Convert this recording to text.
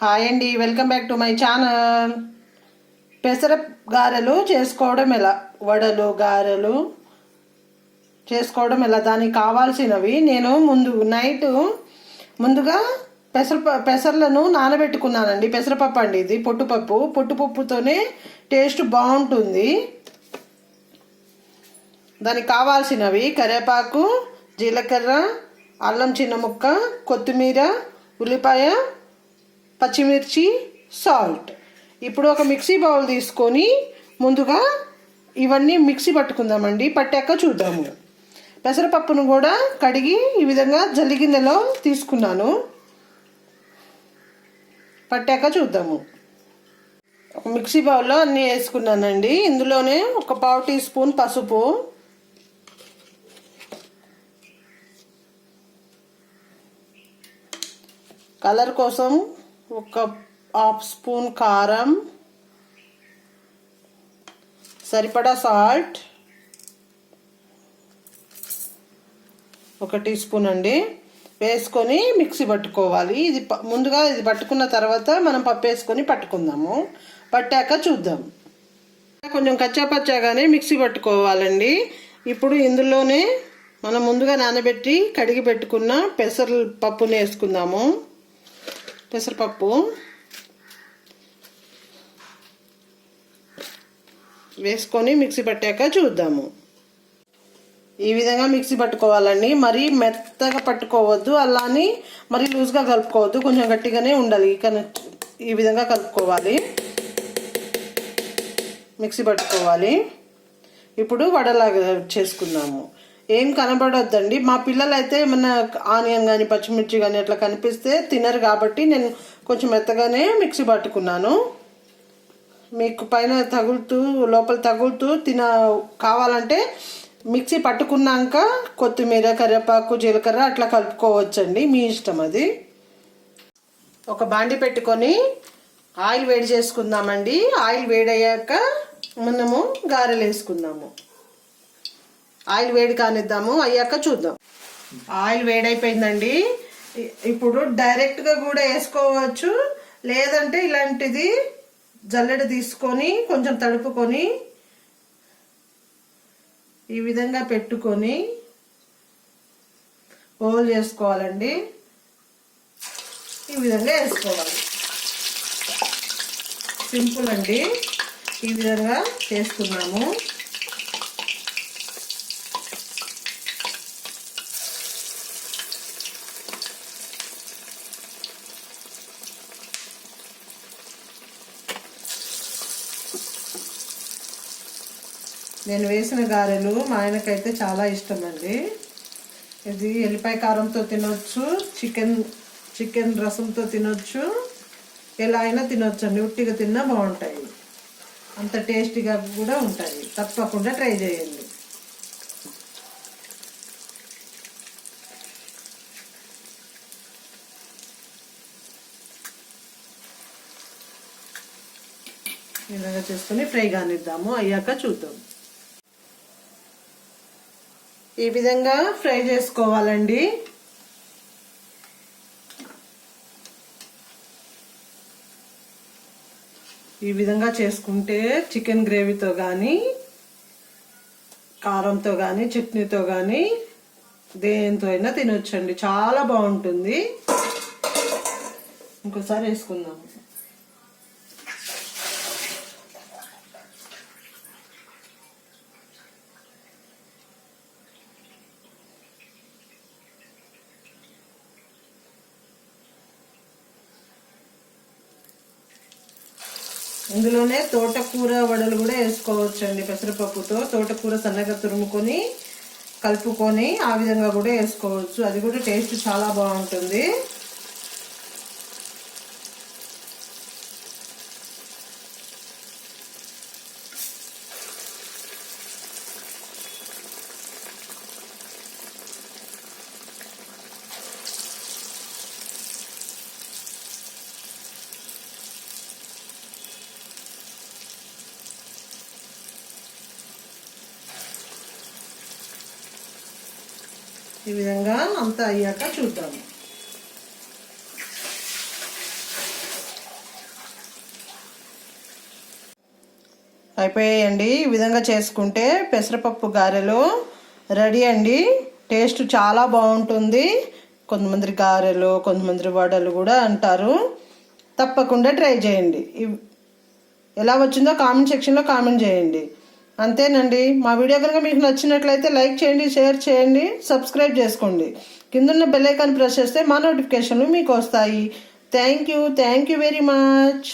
Hi అండి, welcome back to my channel. పెసర గారెలు చేసుకోవడం ఎలా, వడలు గారెలు చేసుకోవడం ఎలా, దానికి కావాల్సినవి నేను ముందుగా పెసర్లను నానబెట్టుకున్నానండి. పెసరపప్పు అండి, ఇది పొట్టుపప్పుతోనే టేస్ట్ బాగుంటుంది. దానికి కావాల్సినవి కరివేపాకు, జీలకర్ర, అల్లం చిన్న ముక్క, కొత్తిమీర, ఉల్లిపాయ, పచ్చిమిర్చి, సాల్ట్. ఇప్పుడు ఒక మిక్సీ బౌల్ తీసుకొని ముందుగా ఇవన్నీ మిక్సీ పట్టుకుందామండి. పట్టాక చూద్దాము. పెసరపప్పును కూడా కడిగి ఈ విధంగా జల్లిగిన్నెలో తీసుకున్నాను. పట్టాక చూద్దాము. ఒక మిక్సీ బౌల్లో అన్నీ వేసుకున్నానండి. ఇందులోనే ఒక 1/2 టీ స్పూన్ పసుపు, కలర్ కోసం ఒక 1/2 స్పూన్ కారం, సరిపడా సాల్ట్, 1 టీ స్పూన్ అండి వేసుకొని మిక్సీ పట్టుకోవాలి. ముందుగా ఇది పట్టుకున్న తర్వాత మనం పప్పు వేసుకొని పట్టుకుందాము. పట్టాక చూద్దాం. కొంచెం కచ్చాపచ్చాగానే మిక్సీ పట్టుకోవాలండి. ఇప్పుడు ఇందులోనే మనం ముందుగా నానబెట్టి కడిగి పెట్టుకున్న పెసరపప్పుని వేసుకుందాము. పెసరపప్పు వేసుకొని మిక్సీ పట్టాక చూద్దాము. ఈ విధంగా మిక్సీ పట్టుకోవాలండి. మరీ మెత్తగా పట్టుకోవద్దు, అలానే మరీ లూజ్గా కలుపుకోవద్దు, కొంచెం గట్టిగానే ఉండాలి. ఈ విధంగా కలుపుకోవాలి, మిక్సీ పట్టుకోవాలి. ఇప్పుడు వడలాగా చేసుకుందాము. ఏం కనబడొద్దండి. మా పిల్లలు అయితే ఏమన్నా ఆనియన్ కానీ పచ్చిమిర్చి కానీ అట్లా కనిపిస్తే తినరు, కాబట్టి నేను కొంచెం మెత్తగానే మిక్సీ పట్టుకున్నాను. మీకు పైన తగులుతూ లోపల తగులుతూ కావాలంటే మిక్సీ పట్టుకున్నాక కొత్తిమీర, కరివేపాకు, జీలకర్ర అట్లా కలుపుకోవచ్చండి, మీ ఇష్టం అది. ఒక బాండి పెట్టుకొని ఆయిల్ వేడి చేసుకుందామండి. ఆయిల్ వేడయ్యాక మనము గారెలు వేసుకుందాము. ఆయిల్ వేడి కానిద్దాము, అయ్యాక చూద్దాం. ఆయిల్ వేడైపోయిందండి. ఇప్పుడు డైరెక్ట్గా కూడా వేసుకోవచ్చు, లేదంటే ఇలాంటిది జల్లెడ తీసుకొని కొంచెం తడుపుకొని ఈ విధంగా పెట్టుకొని హోల్ చేసుకోవాలండి. ఈ విధంగా వేసుకోవాలి. సింపుల్ అండి. ఈ విధంగా చేసుకున్నాము. నేను వేసిన గారెలు మా ఆయనకైతే చాలా ఇష్టం అండి. ఇది ఎల్లిపాయ కారంతో తినొచ్చు, చికెన్ రసంతో తినొచ్చు, ఎలా అయినా తినొచ్చు అండి. ఉట్టిగా తిన్నా బాగుంటాయి, అంత టేస్టీగా కూడా ఉంటాయి. తప్పకుండా ట్రై చేయండి. ఇలాగా చేసుకొని ఫ్రై కానిద్దాము, అయ్యాక చూద్దాం. ఈ విధంగా ఫ్రై చేసుకోవాలండి. ఈ విధంగా చేసుకుంటే చికెన్ గ్రేవీతో కానీ, కారంతో కానీ, చట్నీతో కానీ దేంతో అయినా తినొచ్చండి, చాలా బాగుంటుంది. ఇంకోసారి వేసుకుందాము. ఇందులోనే తోటకూర వడలు కూడా వేసుకోవచ్చండి. పెసరపప్పుతో తోటకూర సన్నగా తురుముకొని కలుపుకొని ఆ విధంగా కూడా వేసుకోవచ్చు. అది కూడా టేస్ట్ చాలా బాగుంటుంది. ఈ విధంగా అంతా అయ్యాక చూద్దాము. అయిపోయాయండి. ఈ విధంగా చేసుకుంటే పెసరపప్పు గారెలు రెడీ అండి. టేస్ట్ చాలా బాగుంటుంది. కొంతమంది గారెలు, కొంతమంది వడలు కూడా అంటారు. తప్పకుండా ట్రై చేయండి. ఎలా వచ్చిందో కామెంట్ సెక్షన్లో కామెంట్ చేయండి. అంతేనండి. మా వీడియో కనుక మీకు నచ్చినట్లయితే లైక్ చేయండి, షేర్ చేయండి, సబ్స్క్రైబ్ చేసుకోండి. కిందున్న బెల్ ఐకాన్ ప్రెస్ చేస్తే మా నోటిఫికేషన్లు మీకు వస్తాయి. Thank you very much.